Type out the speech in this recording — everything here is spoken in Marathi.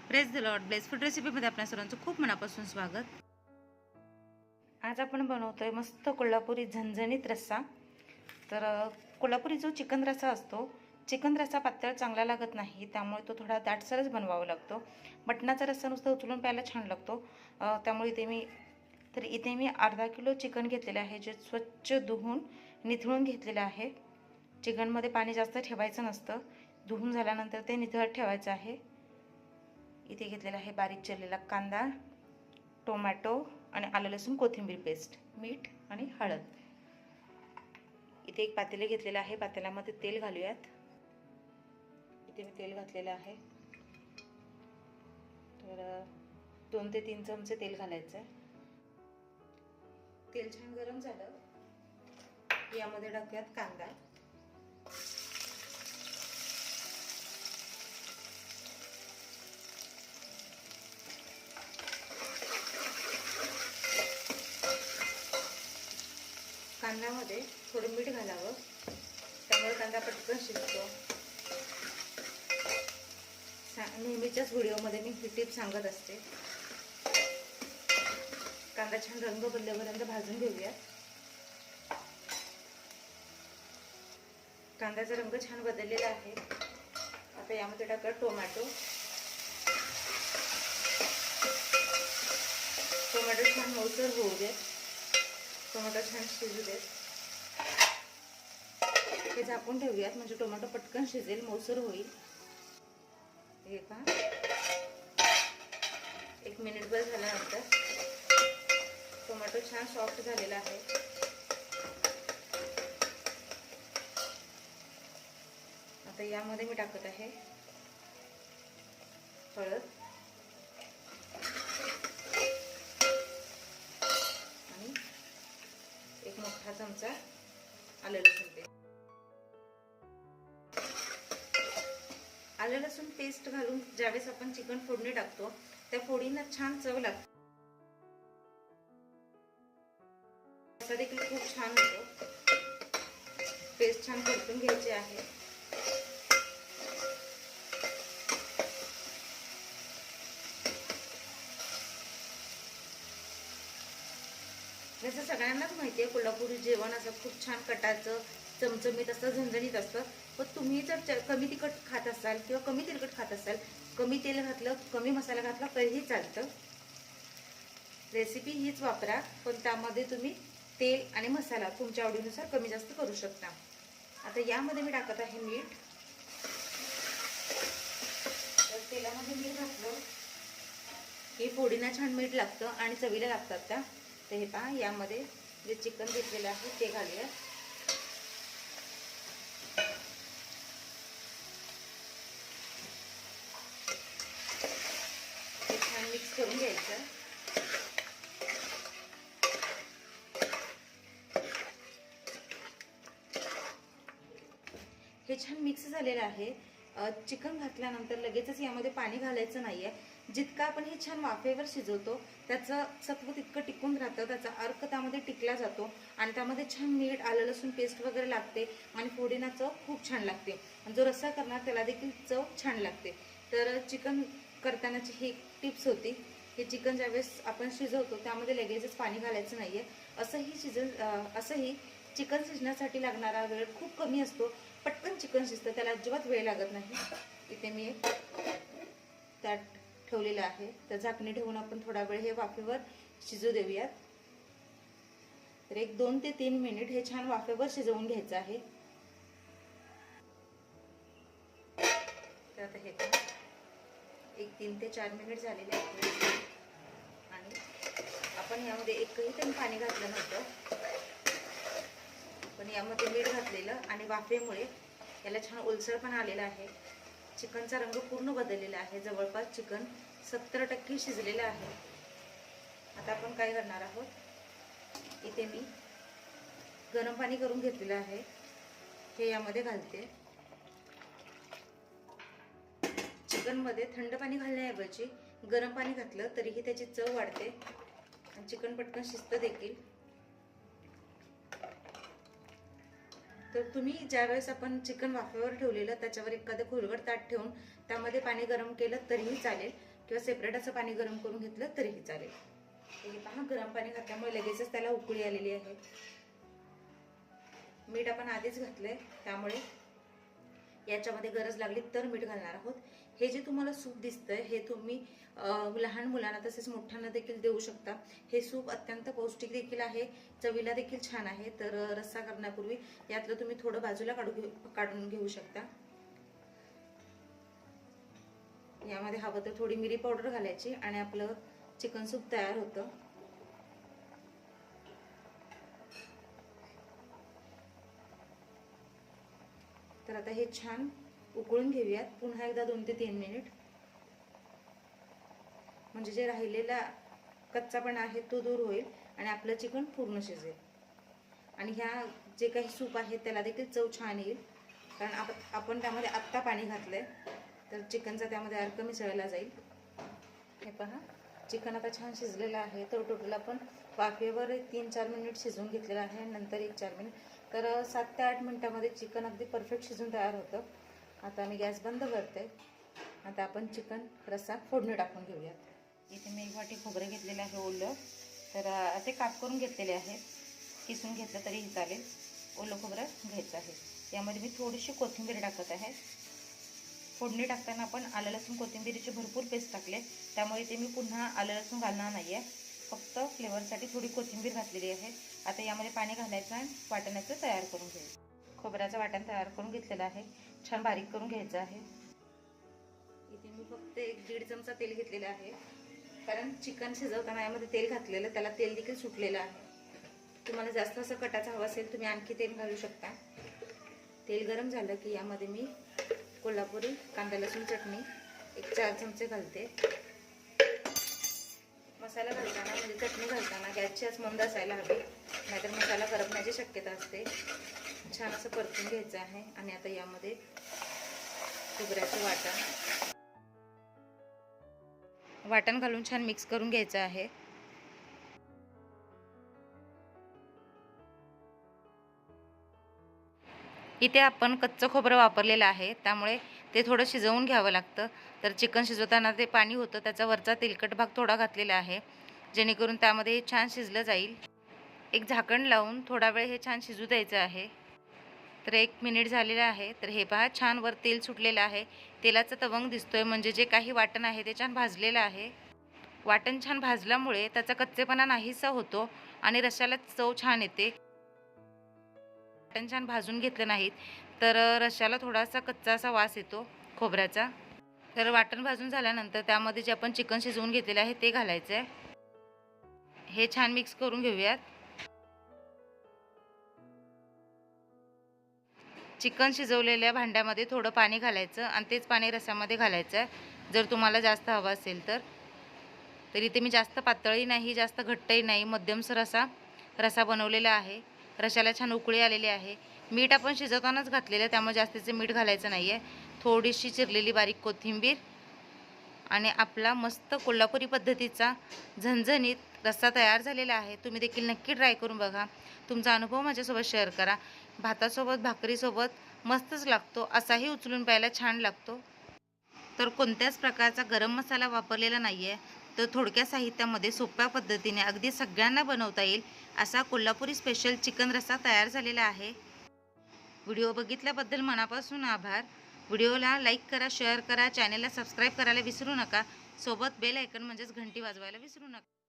Press the Lord bless food रेसिपीमध्ये आपल्या सर्वांचं खूप मनापासून स्वागत। आज आपण बनवतोय मस्त कोल्हापुरी झणझणीत रस्सा। तर कोल्हापुरी जो चिकन रस्सा असतो, चिकन रस्सा पातळ चांगला लागत नाही, त्यामुळे तो थोडा दाटसरच बनवावा लागतो। मटणाचा रस्सा नुसता उचलून प्यायला छान लागतो, त्यामुळे इथे मी अर्धा किलो चिकन घेतलेले आहे, जे स्वच्छ धुवून निथळून घेतलेले आहे। चिकनमध्ये पाणी जास्त ठेवायचं नसतं, धुवून झाल्यानंतर ते निथळत ठेवायचं आहे। इथे घेतलेला आहे बारीक चिरलेला कांदा, टोमॅटो आणि आलं लसूण कोथिंबीर पेस्ट, मीठ आणि हळद। इथे एक पातेले घेतलेले आहे, पातेल्यामध्ये तेल घालूयात। इथे मी तेल घातलेलं आहे, तर 2 ते 3 चमचे तेल घालायचं आहे। तेल छान गरम झालं, यामध्ये टाकूयात कांदा। कांद्यामध्ये थोडं मीठ घालावं, त्यामुळे कांदा पटकन शिजतो। नेहमीच्याच व्हिडिओमध्ये मी ही टिप सांगत असते। कांदा छान रंग बदलेपर्यंत भाजून घेऊया। कांद्याचा रंग छान बदललेला आहे। आता यामध्ये टाका टोमॅटो। टोमॅटो छान मऊसर होऊ दे, टोमॅटो छान शिजू देत। हे झाकून ठेवूयात, म्हणजे टोमॅटो पटकन शिजेल, मऊसर होईल। हे पहा, 1 मिनिटभर झाल्यानंतर टोमॅटो छान सॉफ्ट झालेला आहे। आता यामध्ये मी टाकत आहे हळद आणि 1 मोठा चमचा आलं लसूण पेस्ट। आलं लसूण पेस्ट घालून ज्यावेळेस आपण चिकन फोडणी टाकतो, त्या फोडींना छान चव लागते, असा देखील खूप छान होतो। पेस्ट छान परतून घ्यायची आहे। जसं सगळ्यांनाच माहिती आहे, कोल्हापुरी जेवण असं खूप छान कटाचं, चमचमीत असतं, झणझणीत असतं। पण तुम्ही जर कमी तिखट खात असाल किंवा कमी तेलकट खात असाल, कमी तेल घातलं, कमी मसाला घातला तरीही चालतं। रेसिपी हीच वापरा, पण त्यामध्ये तुम्ही तेल आणि मसाला तुमच्या आवडीनुसार कमी जास्त करू शकता। आता यामध्ये मी टाकत आहे मीठ। तर तेलामध्ये मीठ घातलं हे फोडींना छान मीठ लागतं आणि चवीला लागतात त्या। तर हे पहा, यामध्ये जे चिकन घेतलेलं आहे ते घालूया। हे छान मिक्स करून घ्यायचं। हे छान मिक्स झालेलं आहे। चिकन घातल्यानंतर लगेचच यामध्ये पाणी घालायचं नाहीये। जितकं आपण हे छान वाफेवर शिजवतो, त्याचं सत्व तितकं टिकून राहतं, त्याचा अर्क त्यामध्ये टिकला जातो आणि त्यामध्ये छान मीठ, आलं लसूण पेस्ट वगैरे लागते आणि फोडींना चव खूप छान लागते। जो रस्सा करणार त्याला देखील चव छान लागते। तर चिकन करतानाची ही टिप्स होती। हे चिकन ज्यावेळेस आपण शिजवतो त्यामध्ये लगेचच पाणी घालायचं नाहीये। असंही चिकन शिजण्यासाठी लागणारा वेळ खूप कमी असतो, पटकन चिकन शिजतं, त्याला अजिबात वेळ लागत नाही। इथे मी त्यात ठेवलेलं आहे, तर झाकणी ठेवून आपण थोडा वेळ हे वाफेवर शिजू देऊयात। तर 2 ते 3 मिनिट हे छान वाफेवर शिजवून घ्यायचं आहे। तर आता हे 3 ते 4 मिनिट झालेले आहेत आणि आपण यामध्ये एकही थेंब पाणी घातलं नव्हतं, पण यामध्ये मीठ घातलेलं आणि वाफेमुळे याला छान ओलसरपणा आलेला आहे। चिकनचा रंग पूर्ण बदललेला आहे, जवळपास चिकन 70% शिजलेलं आहे। आता आपण काय करणार आहोत, इथे मी गरम पाणी करून घेतलेलं आहे, हे यामध्ये घालते। चिकनमध्ये थंड पाणी घालण्याऐवजी गरम पाणी घातलं तरीही त्याची चव वाढते आणि चिकन पटकन शिजतं देखील। तर तुम्ही ज्यावेळेस आपण चिकन वाफेवर ठेवलेलं त्याच्यावर एखादं खोलगट ताट ठेवून त्यामध्ये पाणी गरम केलं तरीही चालेल, किंवा सेपरेट असं पाणी गरम करून घेतलं तरीही चालेल. हे पहा, गरम पाणी घातल्यामुळे लगेचच त्याला उकळी आलेली आहे. मीठ आपण आधीच घातलंय, त्यामुळे याच्यामध्ये गरज लागली तर मीठ घालणार आहोत. हे जे तुम्हाला सूप दिसतंय हे तुम्ही लहान मुलांना तसेच मोठ्यांना देखील देऊ शकता. हे सूप अत्यंत पौष्टिक देखील आहे, चवीला देखील छान आहे. तर रस्सा करण्यापूर्वी यातलं तुम्ही थोडं बाजूला काढून घेऊ शकता. यामध्ये हवं तर थोडी मिरी पावडर घालायची आणि आपलं चिकन सूप तयार होतं. तर आता हे छान उकळून घेऊयात पुन्हा एकदा 2 ते 3 मिनिट, म्हणजे जे राहिलेला कच्चापणा आहे तो दूर होईल आणि आपलं चिकन पूर्ण शिजेल. आणि ह्या जे काही सूप आहे त्याला देखील चव छान येईल, कारण आपण त्यामध्ये आत्ता पाणी घातलंय, तर चिकनचा त्यामध्ये अर्क मिसळला जाईल. हे पहा, चिकन आता छान शिजलेलं आहे. तर टोटल आपण वाफेवर 3-4 मिनिट शिजवून घेतलेलं आहे, नंतर 1-4 मिनिट. तर 7 ते 8 मिनिटामध्ये चिकन अगदी परफेक्ट शिजून तयार होतं. आता मी गॅस बंद करते. आता आपण चिकन रस्सा फोडणी टाकून घेऊयात. इथे मी 1 वाटी खोबरं घेतलेलं आहे ओलं, तर असे काप करून घेतलेले आहेत. किसून घेतलं तरीही चालेल, ओलं खोबरं घ्यायचं आहे. यामध्ये मी थोडीशी कोथिंबीर टाकत आहे. फोडणी टाकताना आपण आलं लसूण कोथिंबीरीची भरपूर पेस्ट टाकले, त्यामुळे ते मी पुन्हा आलं लसूण घालणार नाही आहे, फक्त फ्लेवरसाठी थोडी कोथिंबीर घातलेली आहे. आता यामध्ये पाणी घालायचं आणि वाटणाचं तयार करून घ्यायचं. खोबऱ्याचं वाटण तयार करून घेतलेलं आहे, छान बारीक करून घ्यायचं आहे. इथे मी फक्त 1-1.5 चमचा तेल घेतलेलं आहे, कारण चिकन शिजवताना यामध्ये तेल घातलेलं, त्याला तेल देखील सुटलेलं आहे. तुम्हाला जास्त असं कटाचं हवं असेल तुम्ही आणखी तेल घालू शकता. तेल गरम झालं की यामध्ये मी कोल्हापुरी कांदा लसूण चटणी 4 चमचे घालते. मसाला घालताना म्हणजे चटणी घालताना गॅसची आच मंद असायला हवी, नाहीतर मसाला करपण्याची शक्यता असते. छान असं परतून घ्यायचं आहे. आणि आता यामध्ये खोबऱ्याचं वाटण घालून छान मिक्स करून घ्यायचं आहे. इथे आपण कच्चं खोबरं वापरलेलं आहे, त्यामुळे ते थोडं शिजवून घ्यावं लागतं. तर चिकन शिजवताना ते पाणी होतं, त्याचा वरचा तेलकट भाग थोडा घातलेला आहे, जेणेकरून त्यामध्ये हे छान शिजलं जाईल. एक झाकण लावून थोडा वेळ हे छान शिजू द्यायचं आहे. तर 1 मिनिट झालेलं आहे. तर हे पहा, छान वर तेल सुटलेलं आहे, तेलाचा तवंग दिसतोय, म्हणजे जे काही वाटण आहे ते छान भाजलेलं आहे. वाटण छान भाजल्यामुळे त्याचा कच्चेपणा नाहीसा होतो आणि रश्श्याला चव छान येते. वाटण छान भाजून घेतलं नाहीत तर रश्श्याला थोडासा कच्चा असा वास येतो खोबऱ्याचा. तर वाटण भाजून झाल्यानंतर त्यामध्ये जे आपण चिकन शिजवून घेतलेलं आहे ते घालायचं आहे. हे छान मिक्स करून घेऊयात. चिकन शिजवलेल्या भांड्यामध्ये थोडं पाणी घालायचं आणि तेच पाणी रस्स्यामध्ये घालायचं आहे, जर तुम्हाला जास्त हवं असेल तर. इथे मी जास्त पातळही नाही जास्त घट्टही नाही, मध्यमसर असा रस्सा बनवलेला आहे. रश्श्याला छान उकळी आलेली आहे. मीठ आपण शिजवतानाच घातलेलं, त्यामुळे जास्तीचे मीठ घालायचं नाही आहे. थोडीशी चिरलेली बारीक कोथिंबीर आणि आपला मस्त कोल्हापुरी पद्धतीचा झणझणीत रस्सा तयार झालेला आहे. तुम्ही देखील नक्की ट्राय करून बघा. तुमचा अनुभव माझ्यासोबत शेअर करा. भातासोबत भाकरीसोबत मस्तच लागतो, असाही उचलून प्यायला छान लागतो. तर कोणत्याच प्रकारचा गरम मसाला वापरलेला नाही आहे. तर थोडक्या साहित्यामध्ये सोप्या पद्धतीने अगदी सगळ्यांना बनवता येईल असा कोल्हापुरी स्पेशल चिकन रस्सा तयार झालेला आहे. व्हिडिओ बघितल्याबद्दल मनापासून आभार. व्हिडिओला लाईक करा, शेअर करा, चॅनलला सबस्क्राईब करायला विसरू नका. सोबत बेल आयकॉन म्हणजेच घंटी वाजवायला विसरू नका.